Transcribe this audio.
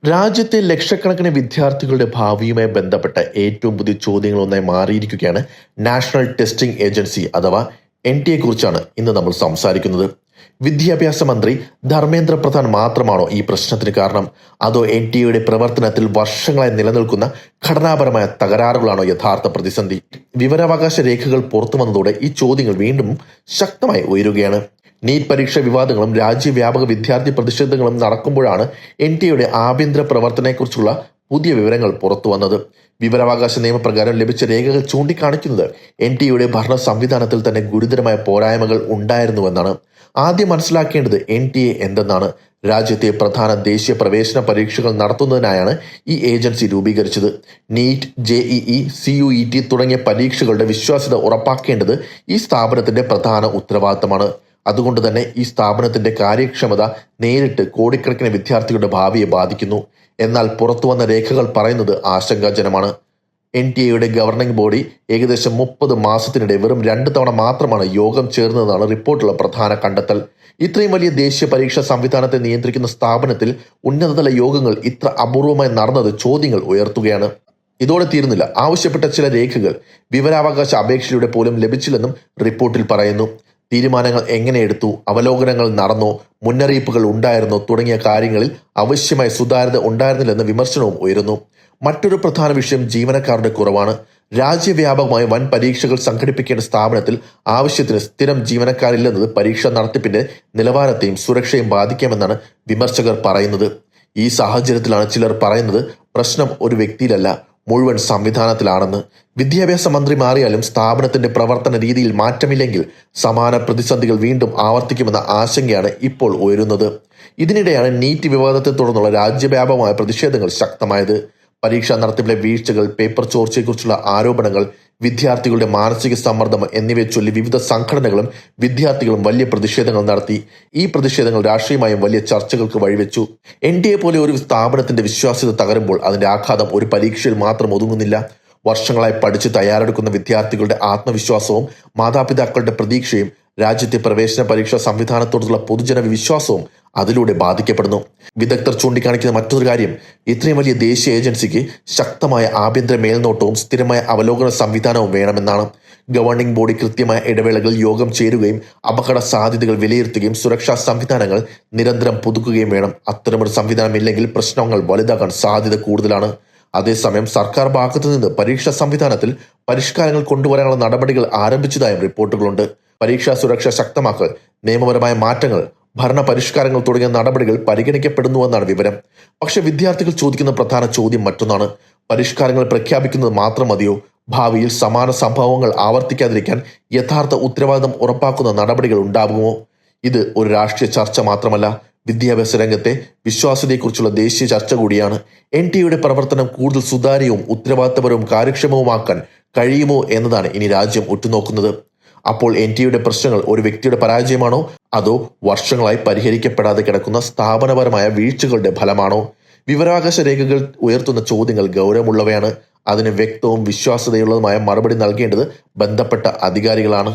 രാജ്യത്തെ ലക്ഷക്കണക്കിന് വിദ്യാർത്ഥികളുടെ ഭാവിയുമായി ബന്ധപ്പെട്ട ഏറ്റവും പുതിയ ചോദ്യങ്ങളൊന്നായി മാറിയിരിക്കുകയാണ് നാഷണൽ ടെസ്റ്റിംഗ് ഏജൻസി അഥവാ NTA കുറിച്ചാണ് ഇന്ന് നമ്മൾ സംസാരിക്കുന്നത്. വിദ്യാഭ്യാസ മന്ത്രി ധർമ്മേന്ദ്ര പ്രധാൻ മാത്രമാണോ ഈ പ്രശ്നത്തിന് കാരണം, അതോ NTA പ്രവർത്തനത്തിൽ വർഷങ്ങളായി നിലനിൽക്കുന്ന ഘടനാപരമായ തകരാറുകളാണോ യഥാർത്ഥ പ്രതിസന്ധി? വിവരാവകാശ രേഖകൾ പുറത്തു വന്നതോടെ ഈ ചോദ്യങ്ങൾ വീണ്ടും ശക്തമായി ഉയരുകയാണ്. നീറ്റ് പരീക്ഷ വിവാദങ്ങളും രാജ്യവ്യാപക വിദ്യാർത്ഥി പ്രതിഷേധങ്ങളും നടക്കുമ്പോഴാണ് NTA ആഭ്യന്തര പ്രവർത്തനത്തെക്കുറിച്ചുള്ള പുതിയ വിവരങ്ങൾ പുറത്തു വന്നത്. വിവരാവകാശ നിയമപ്രകാരം ലഭിച്ച രേഖകൾ ചൂണ്ടിക്കാണിക്കുന്നത് NTA ഭരണ സംവിധാനത്തിൽ തന്നെ ഗുരുതരമായ പോരായ്മകൾ ഉണ്ടായിരുന്നുവെന്നാണ്. ആദ്യം മനസ്സിലാക്കേണ്ടത് NTA എന്തെന്നാണ്. രാജ്യത്തെ പ്രധാന ദേശീയ പ്രവേശന പരീക്ഷകൾ നടത്തുന്നതിനായാണ് ഈ ഏജൻസി രൂപീകരിച്ചത്. നീറ്റ്, JEE, CUET തുടങ്ങിയ പരീക്ഷകളുടെ വിശ്വാസ്യത ഉറപ്പാക്കേണ്ടത് ഈ സ്ഥാപനത്തിന്റെ പ്രധാന ഉത്തരവാദിത്തമാണ്. അതുകൊണ്ട് തന്നെ ഈ സ്ഥാപനത്തിന്റെ കാര്യക്ഷമത നേരിട്ട് കോടിക്കണക്കിന് വിദ്യാർത്ഥികളുടെ ഭാവിയെ ബാധിക്കുന്നു. എന്നാൽ പുറത്തുവന്ന രേഖകൾ പറയുന്നത് ആശങ്കാജനമാണ്. NTA ഗവർണിംഗ് ബോഡി ഏകദേശം 30 മാസത്തിനിടെ വെറും 2 തവണ മാത്രമാണ് യോഗം ചേർന്നതെന്നാണ് റിപ്പോർട്ടുള്ള പ്രധാന കണ്ടെത്തൽ. ഇത്രയും വലിയ ദേശീയ പരീക്ഷാ സംവിധാനത്തെ നിയന്ത്രിക്കുന്ന സ്ഥാപനത്തിൽ ഉന്നതതല യോഗങ്ങൾ ഇത്ര അപൂർവമായി നടന്നത് ചോദ്യങ്ങൾ ഉയർത്തുകയാണ്. ഇതോടെ തീരുന്നില്ല. ആവശ്യപ്പെട്ട ചില രേഖകൾ വിവരാവകാശ അപേക്ഷയിലൂടെ പോലും ലഭിച്ചില്ലെന്നും റിപ്പോർട്ടിൽ പറയുന്നു. തീരുമാനങ്ങൾ എങ്ങനെ എടുത്തു, അവലോകനങ്ങൾ നടന്നോ, മുന്നറിയിപ്പുകൾ ഉണ്ടായിരുന്നോ തുടങ്ങിയ കാര്യങ്ങളിൽ ആവശ്യമായ സുതാര്യത ഉണ്ടായിരുന്നില്ലെന്ന വിമർശനവും ഉയരുന്നു. മറ്റൊരു പ്രധാന വിഷയം ജീവനക്കാരുടെ കുറവാണ്. രാജ്യവ്യാപകമായി വൻ പരീക്ഷകൾ സംഘടിപ്പിക്കേണ്ട സ്ഥാപനത്തിൽ ആവശ്യത്തിന് സ്ഥിരം ജീവനക്കാരില്ലെന്നത് പരീക്ഷാ നടത്തിപ്പിന്റെ നിലവാരത്തെയും സുരക്ഷയും ബാധിക്കാമെന്നാണ് വിമർശകർ പറയുന്നത്. ഈ സാഹചര്യത്തിലാണ് ചിലർ പറയുന്നത് പ്രശ്നം ഒരു വ്യക്തിയിലല്ല, മുഴുവൻ സംവിധാനത്തിലാണെന്ന്. വിദ്യാഭ്യാസ മന്ത്രി മാറിയാലും സ്ഥാപനത്തിന്റെ പ്രവർത്തന രീതിയിൽ മാറ്റമില്ലെങ്കിൽ സമാന പ്രതിസന്ധികൾ വീണ്ടും ആവർത്തിക്കുമെന്ന ആശങ്കയാണ് ഇപ്പോൾ ഉയരുന്നത്. ഇതിനിടെയാണ് നീറ്റ് വിവാദത്തെ തുടർന്നുള്ള രാജ്യവ്യാപകമായ പ്രതിഷേധങ്ങൾ ശക്തമായത്. പരീക്ഷാ നടത്തിപ്പിലെ വീഴ്ചകൾ, പേപ്പർ ചോർച്ചയെക്കുറിച്ചുള്ള ആരോപണങ്ങൾ, വിദ്യാർത്ഥികളുടെ മാനസിക സമ്മർദ്ദം എന്നിവയെ ചൊല്ലി വിവിധ സംഘടനകളും വിദ്യാർത്ഥികളും വലിയ പ്രതിഷേധങ്ങൾ നടത്തി. ഈ പ്രതിഷേധങ്ങൾ രാഷ്ട്രീയമായും വലിയ ചർച്ചകൾക്ക് വഴിവെച്ചു. NTA പോലെ ഒരു സ്ഥാപനത്തിന്റെ വിശ്വാസ്യത തകരുമ്പോൾ അതിന്റെ ആഘാതം ഒരു പരീക്ഷയിൽ മാത്രം ഒതുങ്ങുന്നില്ല. വർഷങ്ങളായി പഠിച്ച് തയ്യാറെടുക്കുന്ന വിദ്യാർത്ഥികളുടെ ആത്മവിശ്വാസവും മാതാപിതാക്കളുടെ പ്രതീക്ഷയും രാജ്യത്തെ പ്രവേശന പരീക്ഷാ സംവിധാനത്തോടുള്ള പൊതുജന വിശ്വാസവും അതിലൂടെ ബാധിക്കപ്പെടുന്നു. വിദഗ്ധർ ചൂണ്ടിക്കാണിക്കുന്ന മറ്റൊരു കാര്യം, ഇത്രയും വലിയ ദേശീയ ഏജൻസിക്ക് ശക്തമായ ആഭ്യന്തര മേൽനോട്ടവും സ്ഥിരമായ അവലോകന സംവിധാനവും വേണമെന്നാണ്. ഗവർണിംഗ് ബോഡി കൃത്യമായ ഇടവേളകളിൽ യോഗം ചേരുകയും അപകട സാധ്യതകൾ വിലയിരുത്തുകയും സുരക്ഷാ സംവിധാനങ്ങൾ നിരന്തരം പുതുക്കുകയും വേണം. അത്തരമൊരു സംവിധാനം ഇല്ലെങ്കിൽ പ്രശ്നങ്ങൾ വലുതാകാൻ സാധ്യത കൂടുതലാണ്. അതേസമയം സർക്കാർ ഭാഗത്തു നിന്ന് പരീക്ഷാ സംവിധാനത്തിൽ പരിഷ്കാരങ്ങൾ കൊണ്ടുവരാനുള്ള നടപടികൾ ആരംഭിച്ചതായും റിപ്പോർട്ടുകളുണ്ട്. പരീക്ഷാ സുരക്ഷ ശക്തമാക്കൽ, നിയമപരമായ മാറ്റങ്ങൾ, ഭരണ പരിഷ്കാരങ്ങൾ തുടങ്ങിയ നടപടികൾ പരിഗണിക്കപ്പെടുന്നുവെന്നാണ് വിവരം. പക്ഷെ വിദ്യാർത്ഥികൾ ചോദിക്കുന്ന പ്രധാന ചോദ്യം മറ്റൊന്നാണ്. പരിഷ്കാരങ്ങൾ പ്രഖ്യാപിക്കുന്നത് മാത്രം മതിയോ? ഭാവിയിൽ സമാന സംഭവങ്ങൾ ആവർത്തിക്കാതിരിക്കാൻ യഥാർത്ഥ ഉത്തരവാദിത്തം ഉറപ്പാക്കുന്ന നടപടികൾ ഉണ്ടാകുമോ? ഇത് ഒരു രാഷ്ട്രീയ ചർച്ച മാത്രമല്ല, വിദ്യാഭ്യാസ രംഗത്തെ വിശ്വാസ്യതയെക്കുറിച്ചുള്ള ദേശീയ ചർച്ച കൂടിയാണ്. NTA പ്രവർത്തനം കൂടുതൽ സുതാര്യവും ഉത്തരവാദിത്തപരവും കാര്യക്ഷമവുമാക്കാൻ കഴിയുമോ എന്നതാണ് ഇനി രാജ്യം ഉറ്റുനോക്കുന്നത്. അപ്പോൾ NTA പ്രശ്നങ്ങൾ ഒരു വ്യക്തിയുടെ പരാജയമാണോ, അതോ വർഷങ്ങളായി പരിഹരിക്കപ്പെടാതെ കിടക്കുന്ന സ്ഥാപനപരമായ വീഴ്ചകളുടെ ഫലമാണോ? വിവരാവകാശ രേഖകൾ ഉയർത്തുന്ന ചോദ്യങ്ങൾ ഗൗരവമുള്ളവയാണ്. അതിന് വ്യക്തവും വിശ്വാസ്യതയുള്ളതുമായ മറുപടി നൽകേണ്ടത് ബന്ധപ്പെട്ട അധികാരികളാണ്.